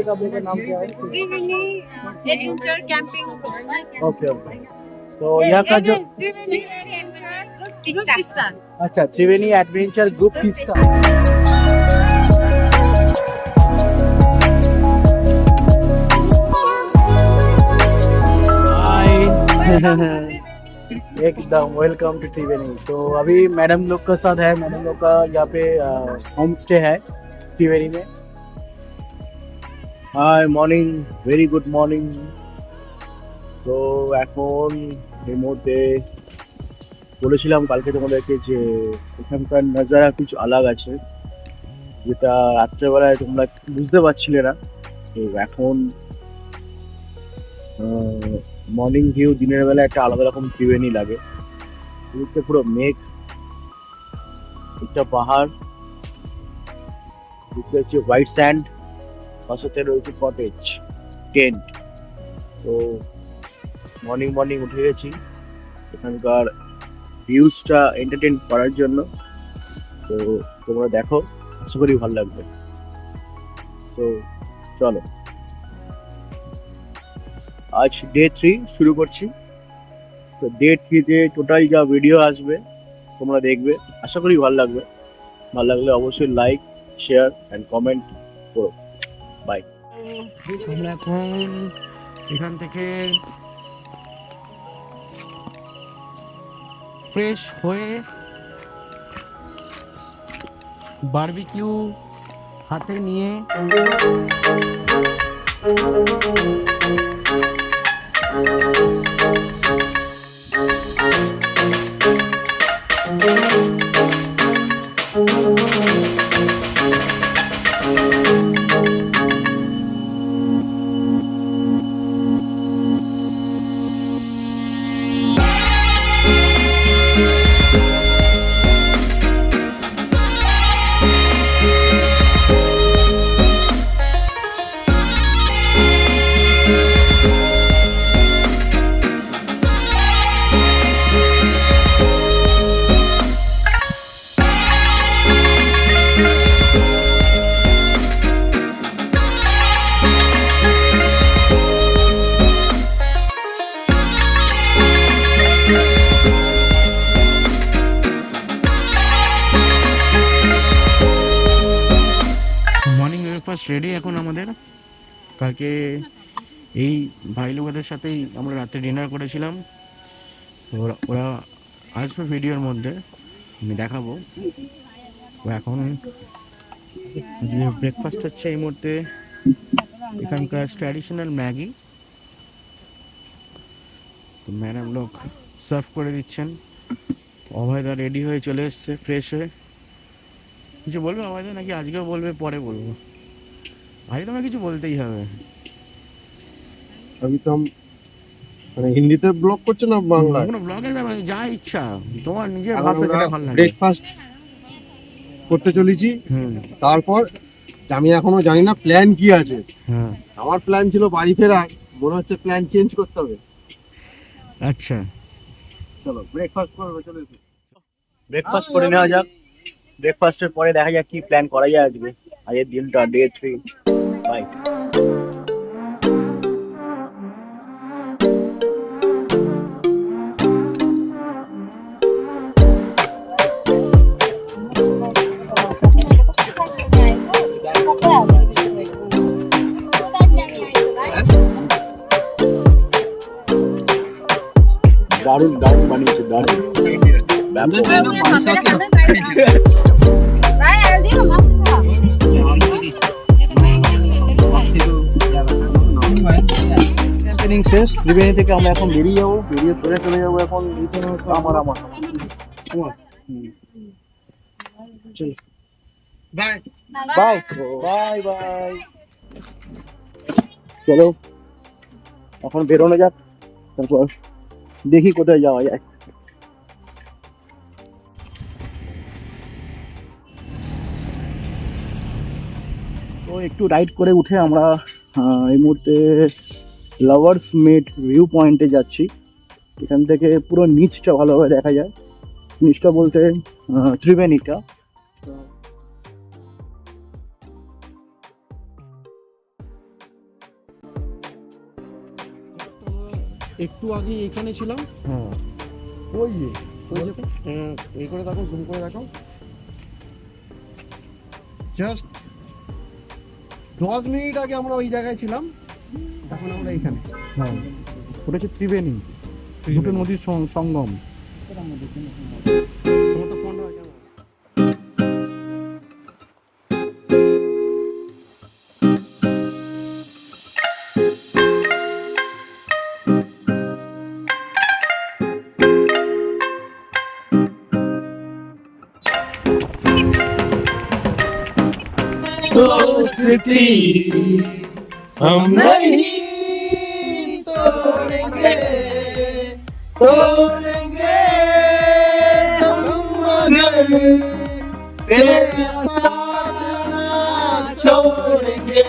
का का नाम क्या है? त्रिवेणी एडवेंचर कैंपिंग। Okay okay. तो यहाँ का जो त्रिवेणी एडवेंचर टीस्टा। अच्छा, त्रिवेणी एडवेंचर ग्रुप टीस्टा। एकदम वेलकम टू त्रिवेणी। तो अभी मैडम लोग के साथ है, मैडम लोग का यहाँ पे होम स्टे है त्रिवेणी में। Hi morning, very good morning. তো এখন এই মুহূর্তে বলেছিলাম কালকে তোমাদেরকে যে এখানকার নজারা কিছু আলাদা আছে, যেটা রাত্রেবেলায় তোমরা বুঝতে পারছিলে না। তো এখন মর্নিং ভিউ, দিনের বেলা একটা আলাদা রকম ত্রিবেণী লাগে। এদিকে পুরো মেঘ, একটা পাহাড়, এদিকে হচ্ছে হোয়াইট স্যান্ড, পাশে রয়েছে কটেজ টেন্ট। তো মর্নিং উঠে গেছি এখানকার ভিউজটা এন্টারটেইন করার জন্য। তো তোমরা দেখো, আশা করি ভালো লাগবে। তো চলো, আজ ডে 3 শুরু করছি। তো ডে 3-তে টোটাল যা ভিডিও আসবে তোমরা দেখবে, আশা করি ভালো লাগবে। ভালো লাগলে অবশ্যই লাইক, শেয়ার অ্যান্ড কমেন্ট করো। বাই। আমরা এখন এখান থেকে ফ্রেশ হয়ে বারবিকিউ হাতে নিয়ে রেডি। এখন আমাদের কালকে এই ভাই লোকেদের সাথেই আমরা রাতে ডিনার করেছিলাম। ওরা আসবে ভিডিওর মধ্যে, আমি দেখাবো। এখন যে ব্রেকফাস্ট হচ্ছে এই মুহূর্তে এখানকার ট্র্যাডিশনাল ম্যাগি। তো ম্যাডাম লোক সার্ভ করে দিচ্ছেন। অভয়দা রেডি হয়ে চলে এসছে ফ্রেশ হয়ে। কিছু বলবে অভয়দা, নাকি আজকেও বলবে পরে বলবো? আজ তোমায় কিছু বলতেই হবে। अभी तो हम মানে হিন্দিতে ব্লগ করছে না বাংলায়? কোনো ব্লগের ব্যাপার, যা ইচ্ছা তোমার নিজের ভাষা, যেটা ভালো লাগে। ব্রেকফাস্ট করতে চলেছি। তারপর আমি এখনো জানি না প্ল্যান কি আছে। আমার প্ল্যান ছিল বাড়ি ফেরার, মনে হচ্ছে প্ল্যান চেঞ্জ করতে হবে। আচ্ছা চলো ব্রেকফাস্ট করবে, চলে এসো। ব্রেকফাস্ট করে নেওয়া যাক। ব্রেকফাস্টের পরে দেখা যাক কি প্ল্যান করা যায় আজকে, আজকের দিনটা ডে 3। বাই। দারুণ দারুণ বানিয়েছে, দারুণ। ক্যাম্পেনিং শেষ। ত্রিবেণী থেকে আমরা এখন বেরিয়ে যাবো, বেরিয়ে সোজা চলে যাবো এখন আমার বাই বাই বাই বাই। চলো এখন বেরোনো যাক, তারপর দেখি কোথায় যাওয়া যায়। তো একটু রাইড করে উঠে আমরা এই মুহূর্তে লাভার্স মেট ভিউ পয়েন্টে যাচ্ছি। এখান থেকে পুরো নিচটা ভালোভাবে দেখা যায়। নিচটা বলতে ত্রিবেণীটা। একটু আগে এখানে ছিলাম, হ্যাঁ ওই যে এই করে দেখো, জুম করে দেখো, জাস্ট 10 মিনিট আগে আমরা ওই জায়গায় ছিলাম, এখন আমরা এখানে। হ্যাঁ ওটা হচ্ছে ত্রিবেণী, দুটো নদীর সঙ্গম। তোমার তো ফোন হয় কেন? स्मृति हम नहीं तोड़ेंगे तोड़ेंगे हम मगर तेरा साथ ना छोड़ेंगे।